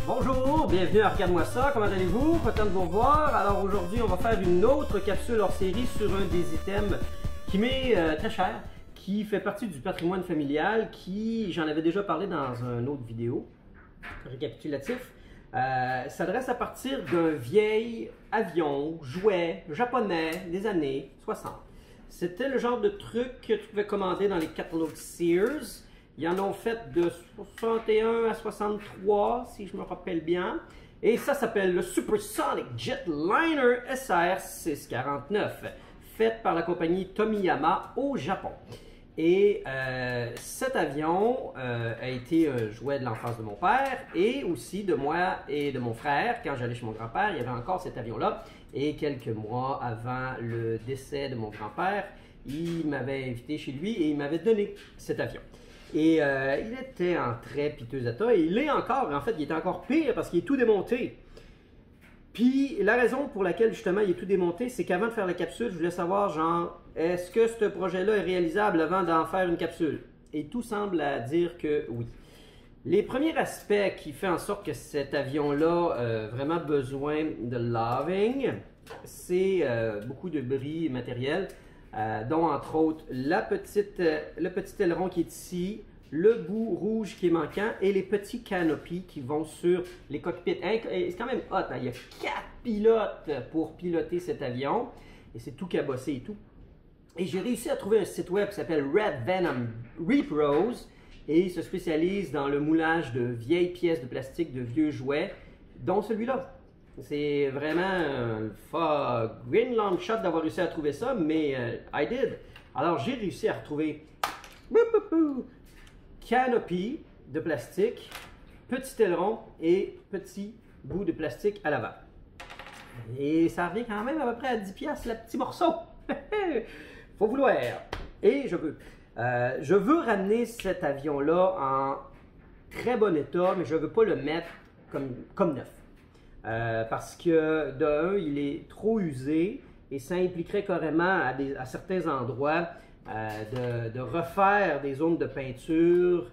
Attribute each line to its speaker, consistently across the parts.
Speaker 1: Bonjour, bienvenue à Regarde-moi ça, comment allez-vous? Content de vous revoir. Alors aujourd'hui, on va faire une autre capsule hors série sur un des items qui m'est très cher, qui fait partie du patrimoine familial, qui, j'en avais déjà parlé dans une autre vidéo, récapitulatif, s'adresse à partir d'un vieil avion, jouet japonais des années 60. C'était le genre de truc que tu pouvais commander dans les catalogues Sears. Ils en ont fait de 61 à 63, si je me rappelle bien. Et ça s'appelle le Supersonic Jetliner SR 649, fait par la compagnie Tomiyama au Japon. Et cet avion a été un jouet de l'enfance de mon père et aussi de moi et de mon frère. Quand j'allais chez mon grand-père, il y avait encore cet avion-là. Et quelques mois avant le décès de mon grand-père, il m'avait invité chez lui et il m'avait donné cet avion. Et il était en très piteux état, et il est encore, en fait, il est encore pire parce qu'il est tout démonté. Puis la raison pour laquelle justement il est tout démonté, c'est qu'avant de faire la capsule, je voulais savoir, genre, est-ce que ce projet-là est réalisable avant d'en faire une capsule? Et tout semble à dire que oui. Les premiers aspects qui font en sorte que cet avion-là a vraiment besoin de loving, c'est beaucoup de bris matériel. Dont entre autres le petit aileron qui est ici, le bout rouge qui est manquant et les petits canopies qui vont sur les cockpits. C'est quand même hot, hein? Il y a 4 pilotes pour piloter cet avion et c'est tout cabossé et tout. Et j'ai réussi à trouver un site web qui s'appelle Red Venom Repros et il se spécialise dans le moulage de vieilles pièces de plastique, de vieux jouets, dont celui-là. C'est vraiment un green long shot d'avoir réussi à trouver ça, mais I did. Alors j'ai réussi à retrouver canopy de plastique, petit aileron et petit bout de plastique à l'avant. Et ça revient quand même à peu près à 10$ le petit morceau. Faut vouloir. Et je veux ramener cet avion-là en très bon état, mais je ne veux pas le mettre comme neuf. Parce que d'un, il est trop usé et ça impliquerait carrément à certains endroits de refaire des zones de peinture.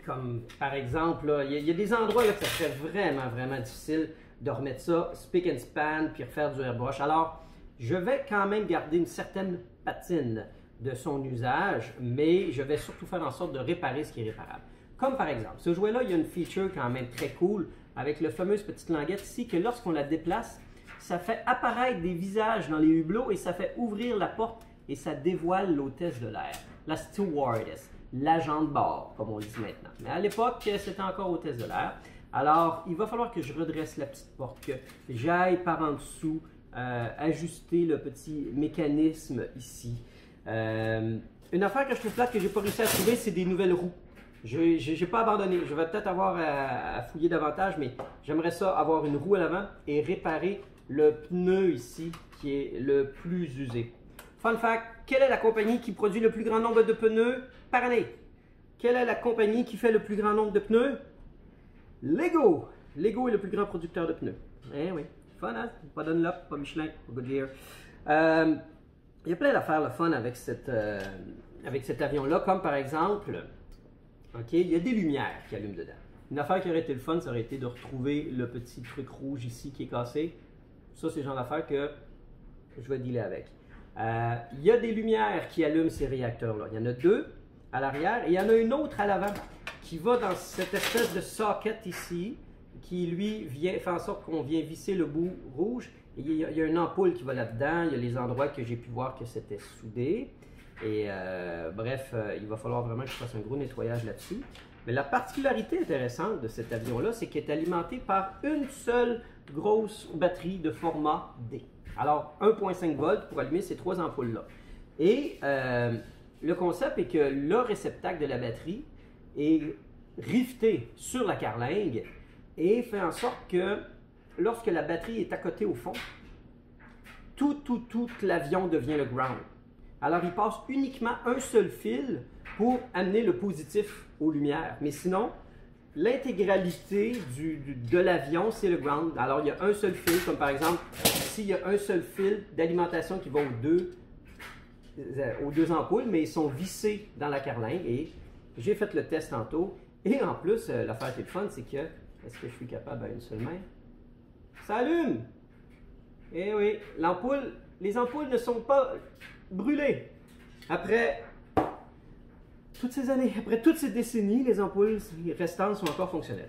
Speaker 1: Comme par exemple, il y a des endroits là, que ça serait vraiment difficile de remettre ça spick and span puis refaire du airbrush. Alors, je vais quand même garder une certaine patine de son usage, mais je vais surtout faire en sorte de réparer ce qui est réparable. Comme par exemple, ce jouet-là, il y a une feature quand même très cool avec la fameuse petite languette ici que lorsqu'on la déplace, ça fait apparaître des visages dans les hublots et ça fait ouvrir la porte et ça dévoile l'hôtesse de l'air, la stewardess, l'agent de bord, comme on le dit maintenant. Mais à l'époque, c'était encore hôtesse de l'air. Alors, il va falloir que je redresse la petite porte, que j'aille par en dessous, ajuster le petit mécanisme ici. Une affaire que je trouve plate que j'ai pas réussi à trouver, c'est des nouvelles roues. Je n'ai pas abandonné. Je vais peut-être avoir à fouiller davantage, mais j'aimerais ça avoir une roue à l'avant et réparer le pneu ici qui est le plus usé. Fun fact, quelle est la compagnie qui produit le plus grand nombre de pneus par année? Quelle est la compagnie qui fait le plus grand nombre de pneus? Lego! Lego est le plus grand producteur de pneus. Eh oui, fun, hein? Pas Dunlop, pas Michelin, pas Goodyear. Il y a plein d'affaires le fun avec cet avion-là, comme par exemple... OK, il y a des lumières qui allument dedans. Une affaire qui aurait été le fun, ça aurait été de retrouver le petit truc rouge ici qui est cassé. Ça, c'est le genre d'affaire que je vais dealer avec. Il y a des lumières qui allument ces réacteurs-là. Il y en a 2 à l'arrière et il y en a une autre à l'avant qui va dans cette espèce de socket ici qui, lui, fait en sorte qu'on vient visser le bout rouge. Et il y a une ampoule qui va là-dedans. Il y a les endroits que j'ai pu voir que c'était soudé. Et bref, il va falloir vraiment que je fasse un gros nettoyage là-dessus. Mais la particularité intéressante de cet avion-là, c'est qu'il est alimenté par une seule grosse batterie de format D. Alors, 1,5 volts pour allumer ces 3 ampoules-là. Et le concept est que le réceptacle de la batterie est rifté sur la carlingue et fait en sorte que lorsque la batterie est à côté au fond, tout l'avion devient le ground. Alors, il passe uniquement un seul fil pour amener le positif aux lumières. Mais sinon, l'intégralité de l'avion, c'est le ground. Alors, il y a un seul fil, comme par exemple, ici, il y a un seul fil d'alimentation qui va aux deux ampoules, mais ils sont vissés dans la carlingue et J'ai fait le test tantôt. Et en plus, l'affaire qui est le fun, c'est que, est-ce que je suis capable à une seule main? Ça allume! Eh oui, les ampoules ne sont pas brûlées. Après toutes ces années, après toutes ces décennies, les ampoules restantes sont encore fonctionnelles.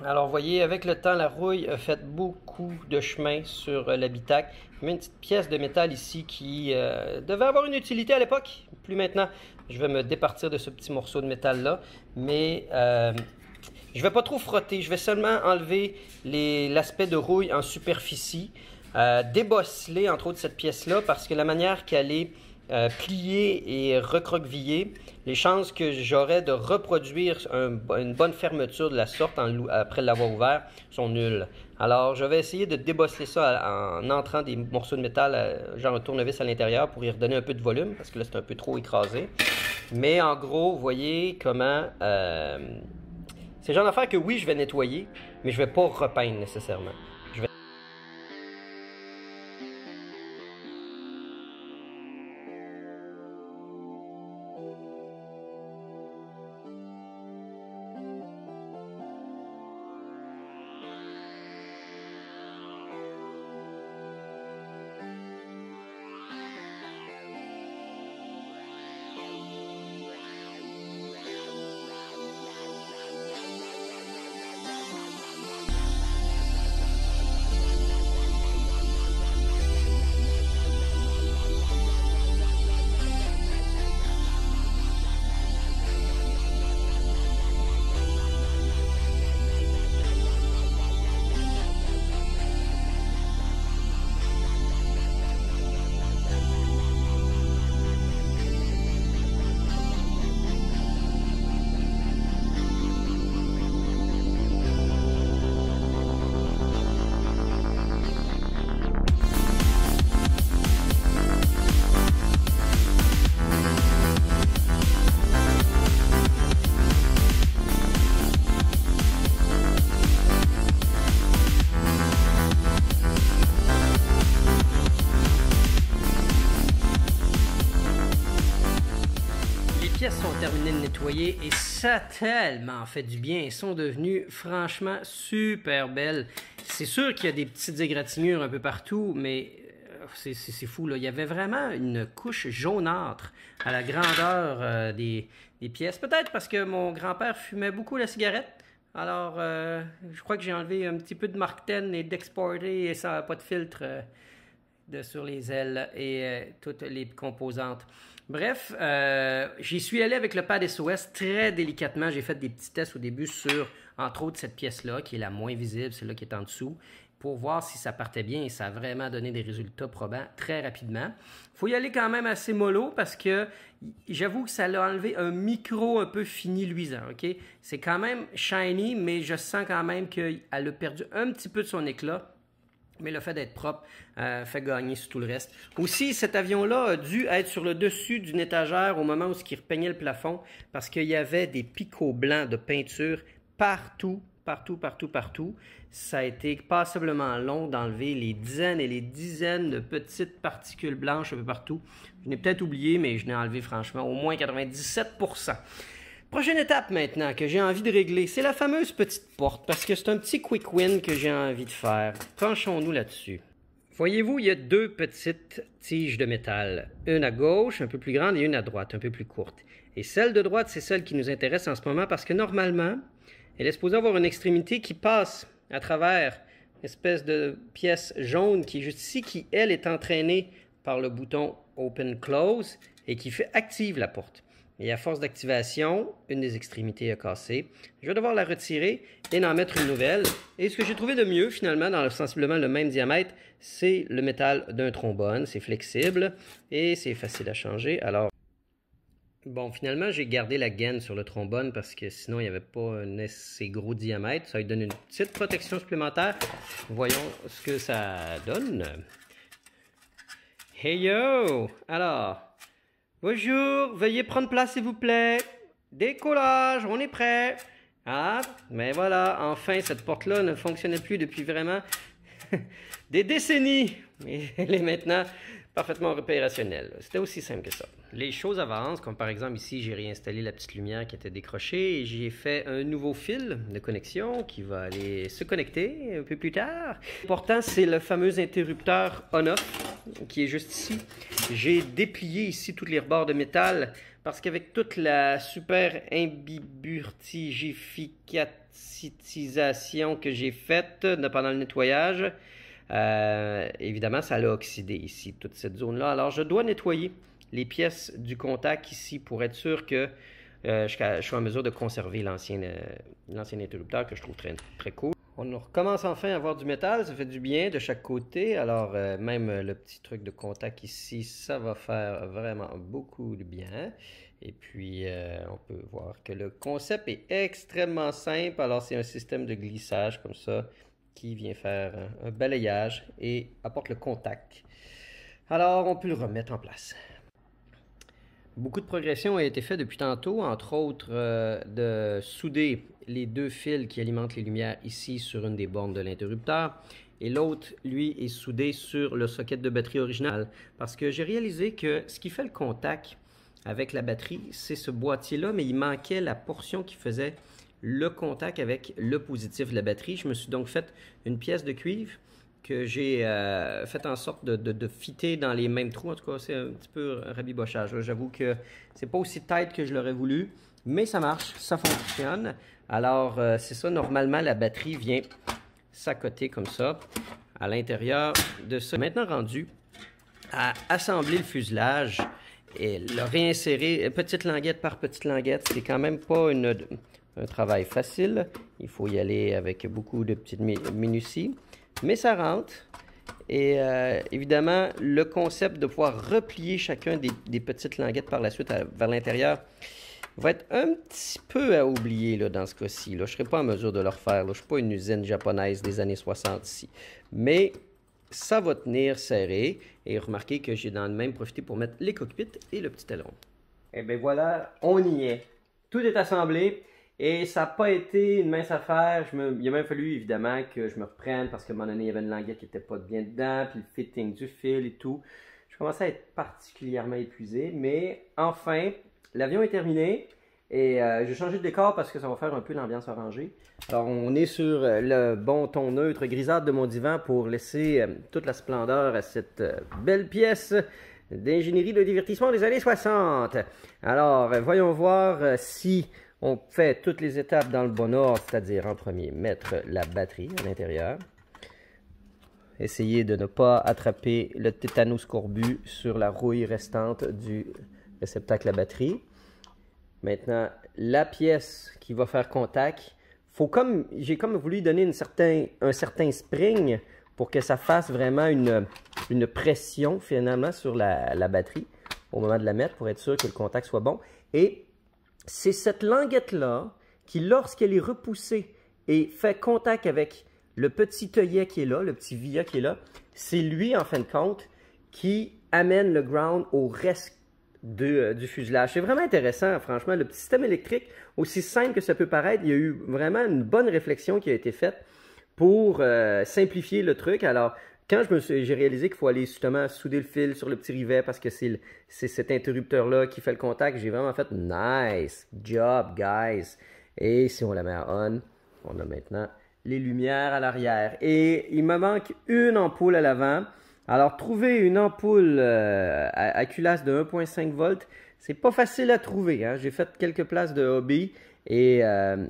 Speaker 1: Alors, vous voyez, avec le temps, la rouille a fait beaucoup de chemin sur l'habitacle. Il y a une petite pièce de métal ici qui devait avoir une utilité à l'époque, plus maintenant. Je vais me départir de ce petit morceau de métal-là, mais je ne vais pas trop frotter. Je vais seulement enlever l'aspect de rouille en superficie, débosseler entre autres cette pièce-là, parce que la manière qu'elle est pliée et recroquevillée, les chances que j'aurais de reproduire une bonne fermeture de la sorte après l'avoir ouvert sont nulles. Alors, je vais essayer de débosseler ça en entrant des morceaux de métal, genre un tournevis à l'intérieur, pour y redonner un peu de volume, parce que là, c'est un peu trop écrasé. Mais en gros, vous voyez comment... c'est le genre d'affaire que oui, je vais nettoyer, mais je ne vais pas repeindre nécessairement. Les pièces sont terminées de nettoyer et ça a tellement fait du bien. Elles sont devenues franchement super belles. C'est sûr qu'il y a des petites égratignures un peu partout, mais c'est fou, là. Il y avait vraiment une couche jaunâtre à la grandeur des pièces. Peut-être parce que mon grand-père fumait beaucoup la cigarette. Alors, je crois que j'ai enlevé un petit peu de Mark 10 et d'exporter et ça n'a pas de filtre sur les ailes et toutes les composantes. Bref, j'y suis allé avec le pad SOS très délicatement. J'ai fait des petits tests au début sur, entre autres, cette pièce-là, qui est la moins visible, celle-là qui est en dessous, pour voir si ça partait bien et ça a vraiment donné des résultats probants très rapidement. Il faut y aller quand même assez mollo parce que j'avoue que ça l'a enlevé un micro un peu fini luisant. Okay? C'est quand même shiny, mais je sens quand même qu'elle a perdu un petit peu de son éclat. Mais le fait d'être propre fait gagner sur tout le reste. Aussi, cet avion-là a dû être sur le dessus d'une étagère au moment où il repeignait le plafond parce qu'il y avait des picots blancs de peinture partout. Ça a été passablement long d'enlever les dizaines et les dizaines de petites particules blanches un peu partout. Je n'ai peut-être oublié, mais je n'ai enlevé franchement au moins 97%. Prochaine étape maintenant que j'ai envie de régler, c'est la fameuse petite porte parce que c'est un petit quick win que j'ai envie de faire. Penchons-nous là-dessus. Voyez-vous, il y a deux petites tiges de métal. Une à gauche, un peu plus grande, et une à droite, un peu plus courte. Et celle de droite, c'est celle qui nous intéresse en ce moment parce que normalement, elle est supposée avoir une extrémité qui passe à travers une espèce de pièce jaune qui est juste ici, qui, elle, est entraînée par le bouton Open Close et qui active la porte. Et à force d'activation, une des extrémités a cassé. Je vais devoir la retirer et en mettre une nouvelle. Et ce que j'ai trouvé de mieux, finalement, dans sensiblement le même diamètre, c'est le métal d'un trombone. C'est flexible et c'est facile à changer. Alors, bon, finalement, j'ai gardé la gaine sur le trombone parce que sinon, il n'y avait pas un assez gros diamètre. Ça lui donne une petite protection supplémentaire. Voyons ce que ça donne. Hey yo! Alors... Bonjour, veuillez prendre place s'il vous plaît. Décollage, on est prêt. Ah, mais voilà, enfin cette porte-là ne fonctionnait plus depuis vraiment des décennies. Mais elle est maintenant parfaitement opérationnelle. C'était aussi simple que ça. Les choses avancent, comme par exemple ici, j'ai réinstallé la petite lumière qui était décrochée et j'ai fait un nouveau fil de connexion qui va aller se connecter un peu plus tard. L'important, c'est le fameux interrupteur on-off qui est juste ici. J'ai déplié ici tous les rebords de métal parce qu'avec toute la super imbiburtificatisation que j'ai faite pendant le nettoyage, évidemment, ça l'a oxydé ici, toute cette zone-là. Alors, je dois nettoyer les pièces du contact ici pour être sûr que je suis en mesure de conserver l'ancien interrupteur que je trouve très, très cool. On recommence enfin à avoir du métal, ça fait du bien de chaque côté. Alors même le petit truc de contact ici, ça va faire vraiment beaucoup de bien. Et puis on peut voir que le concept est extrêmement simple. Alors c'est un système de glissage comme ça qui vient faire un balayage et apporte le contact. Alors on peut le remettre en place. Beaucoup de progression a été faite depuis tantôt, entre autres de souder les deux fils qui alimentent les lumières ici sur une des bornes de l'interrupteur. Et l'autre, lui, est soudé sur le socket de batterie original. Parce que j'ai réalisé que ce qui fait le contact avec la batterie, c'est ce boîtier-là, mais il manquait la portion qui faisait le contact avec le positif de la batterie. Je me suis donc fait une pièce de cuivre que j'ai fait en sorte de fitter dans les mêmes trous. En tout cas, c'est un petit peu rabibochage. J'avoue que c'est pas aussi tight que je l'aurais voulu, mais ça marche, ça fonctionne. Alors, c'est ça, normalement, la batterie vient s'accoter comme ça à l'intérieur de ça. Maintenant rendu à assembler le fuselage et le réinsérer petite languette par petite languette. C'est quand même pas un travail facile. Il faut y aller avec beaucoup de petites minuties. Mais ça rentre et évidemment, le concept de pouvoir replier chacun des petites languettes par la suite vers l'intérieur va être un petit peu à oublier là, dans ce cas-ci. Je ne serai pas en mesure de le refaire. Je ne suis pas une usine japonaise des années 60 ici. Mais ça va tenir serré et remarquez que j'ai dans le même profité pour mettre les cockpits et le petit aileron. Et bien voilà, on y est. Tout est assemblé. Et ça n'a pas été une mince affaire. Il a même fallu évidemment que je me reprenne parce qu'à un moment donné, il y avait une languette qui n'était pas bien dedans, puis le fitting du fil et tout. Je commençais à être particulièrement épuisé, mais enfin, l'avion est terminé et j'ai changé de décor parce que ça va faire un peu l'ambiance orangée. Alors, on est sur le bon ton neutre grisâtre de mon divan pour laisser toute la splendeur à cette belle pièce d'ingénierie de divertissement des années 60. Alors, voyons voir si on fait toutes les étapes dans le bon ordre, c'est-à-dire en premier, mettre la batterie à l'intérieur. Essayez de ne pas attraper le tétanos corbu sur la rouille restante du réceptacle à batterie. Maintenant, la pièce qui va faire contact, j'ai comme voulu donner un certain spring pour que ça fasse vraiment une pression finalement sur la batterie au moment de la mettre pour être sûr que le contact soit bon. Et c'est cette languette-là qui, lorsqu'elle est repoussée et fait contact avec le petit œillet qui est là, le petit via qui est là, c'est lui, en fin de compte, qui amène le ground au reste du fuselage. C'est vraiment intéressant, franchement. Le petit système électrique, aussi simple que ça peut paraître, il y a eu vraiment une bonne réflexion qui a été faite pour simplifier le truc. Alors, quand j'ai réalisé qu'il faut aller justement souder le fil sur le petit rivet parce que c'est cet interrupteur-là qui fait le contact, j'ai vraiment fait « Nice job, guys! » Et si on la met à on, on a maintenant les lumières à l'arrière. Et il me manque une ampoule à l'avant. Alors, trouver une ampoule à culasse de 1,5 volts, c'est pas facile à trouver. Hein? J'ai fait quelques places de hobby et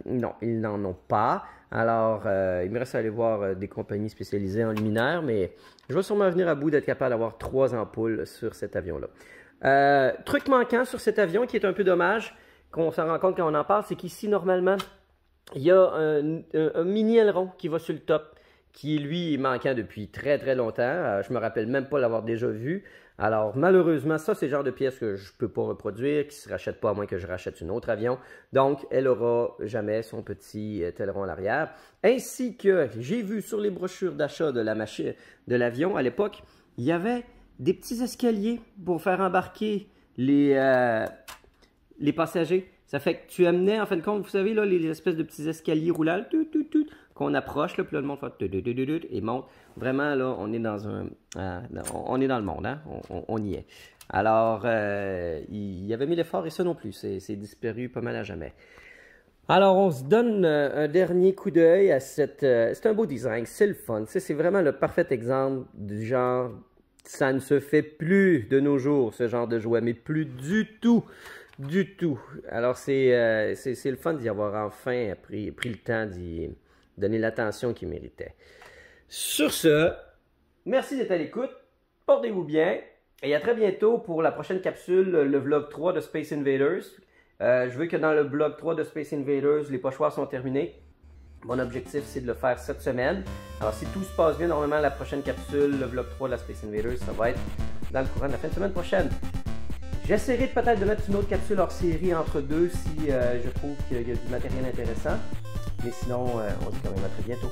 Speaker 1: non, ils n'en ont pas. Alors, il me reste à aller voir des compagnies spécialisées en luminaires, mais je vais sûrement venir à bout d'être capable d'avoir 3 ampoules sur cet avion-là. Truc manquant sur cet avion qui est un peu dommage, qu'on s'en rend compte quand on en parle, c'est qu'ici, normalement, il y a un mini aileron qui va sur le top, qui, lui, est manquant depuis très, très longtemps. Je me rappelle même pas l'avoir déjà vu. Alors, malheureusement, ça, c'est le genre de pièce que je ne peux pas reproduire, qui ne se rachète pas à moins que je rachète un autre avion. Donc, elle n'aura jamais son petit aileron à l'arrière. Ainsi que, j'ai vu sur les brochures d'achat de l'avion, à l'époque, il y avait des petits escaliers pour faire embarquer les passagers. Ça fait que tu amenais, en fin de compte, vous savez, là, les espèces de petits escaliers roulants qu'on approche, là, puis là, le monde fait et monte. Vraiment, là, on est dans le monde, hein? On y est. Alors, il avait mis l'effort et ça non plus, c'est disparu pas mal à jamais. Alors, on se donne un dernier coup d'œil à cette... c'est un beau design, c'est le fun. C'est vraiment le parfait exemple du genre... Ça ne se fait plus de nos jours, ce genre de jouet, mais plus du tout. Du tout. Alors, c'est le fun d'y avoir enfin pris le temps d'y donner l'attention qu'il méritait. Sur ce, merci d'être à l'écoute. Portez-vous bien. Et à très bientôt pour la prochaine capsule, le vlog 3 de Space Invaders. Je veux que dans le vlog 3 de Space Invaders, les pochoirs sont terminés. Mon objectif, c'est de le faire cette semaine. Alors, si tout se passe bien, normalement, la prochaine capsule, le vlog 3 de la Space Invaders, ça va être dans le courant de la fin de semaine prochaine. J'essaierai peut-être de mettre une autre capsule hors série entre deux si je trouve qu'il y a du matériel intéressant. Mais sinon, on se dit quand même à très bientôt.